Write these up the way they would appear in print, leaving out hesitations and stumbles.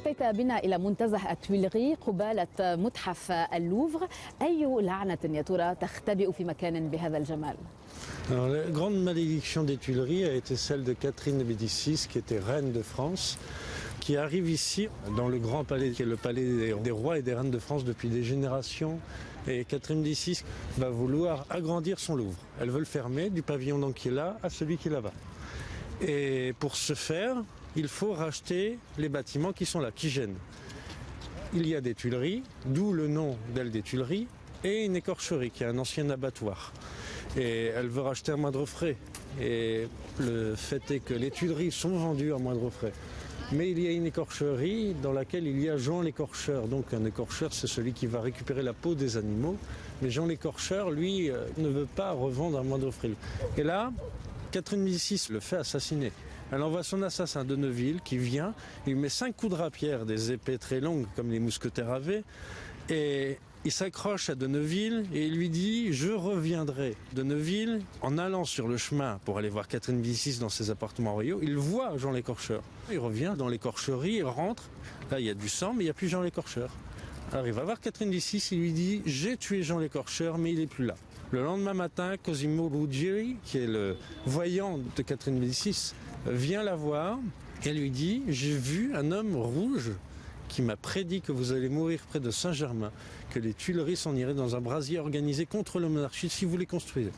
أتيت بنا إلى منتزه التويلغي قبالة متحف اللوفر. أي لعنة يا ترى تختبئ في مكان بهذا الجمال؟ Alors, la grande malédiction des Tuileries a été celle de Catherine de Médicis, qui était reine de France, qui arrive ici, dans le grand palais, qui est le palais des rois et des reines de France depuis des générations. Et Catherine de Médicis va vouloir agrandir son Louvre. Elle veut le fermer du pavillon donc qui est là à celui qui est là-bas. Et pour ce faire, il faut racheter les bâtiments qui sont là, qui gênent. Il y a des Tuileries, d'où le nom d'elle des Tuileries, et une écorcherie qui est un ancien abattoir. Et elle veut racheter à moindre frais. Et le fait est que les Tuileries sont vendues à moindre frais. Mais il y a une écorcherie dans laquelle il y a Jean l'écorcheur. Donc un écorcheur, c'est celui qui va récupérer la peau des animaux. Mais Jean l'écorcheur, lui, ne veut pas revendre à moindre frais. Et là, Catherine Médicis le fait assassiner. Elle envoie son assassin de Neuville qui vient, il met 5 coups de rapière, des épées très longues comme les mousquetaires avaient, et il s'accroche à de Neuville et il lui dit « Je reviendrai ». De Neuville, en allant sur le chemin pour aller voir Catherine Médicis dans ses appartements royaux, il voit Jean l'écorcheur. Il revient dans l'écorcherie, il rentre, là il y a du sang mais il n'y a plus Jean l'écorcheur. Alors il va voir Catherine Médicis, il lui dit « J'ai tué Jean l'écorcheur mais il n'est plus là ». Le lendemain matin, Cosimo Ruggieri, qui est le voyant de Catherine Médicis, vient la voir et lui dit « J'ai vu un homme rouge qui m'a prédit que vous allez mourir près de Saint-Germain, que les Tuileries s'en iraient dans un brasier organisé contre le monarchie si vous les construisez. »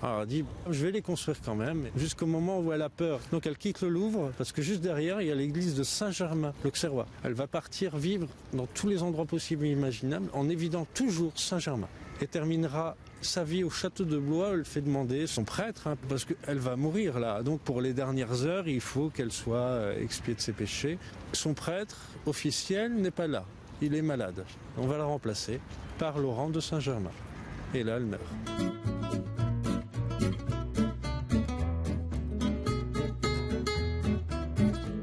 Alors elle dit « Je vais les construire quand même », jusqu'au moment où elle a peur. Donc elle quitte le Louvre, parce que juste derrière, il y a l'église de Saint-Germain, l'Auxerrois. Elle va partir vivre dans tous les endroits possibles et imaginables, en évitant toujours Saint-Germain. Et terminera sa vie au château de Blois, elle fait demander son prêtre, parce qu'elle va mourir là. Donc pour les dernières heures, il faut qu'elle soit expiée de ses péchés. Son prêtre officiel n'est pas là, il est malade. On va la remplacer par Laurent de Saint-Germain. Et là, elle meurt.